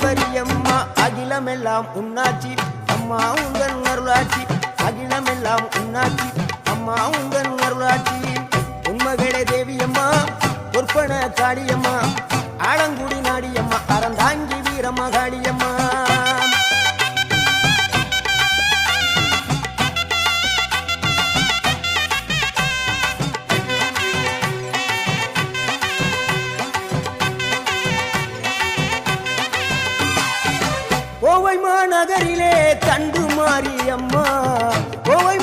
ஈஸ்வரியம்மா அகிலமெல்லாம் உன்னாட்சி அம்மா உங்கள் அருளாட்சி அகிலமெல்லாம் உன்னாட்சி அம்மா உங்கள் அருளாட்சி உண்மகளே தேவியம்மா பொற்பன காளியம்மா ஆலங்குடி நாடியம்மா அறந்தாங்கி வீரம்மா காளியம்மா கோவை மாநகரிலே தண்டு மாரியம்மா கோவை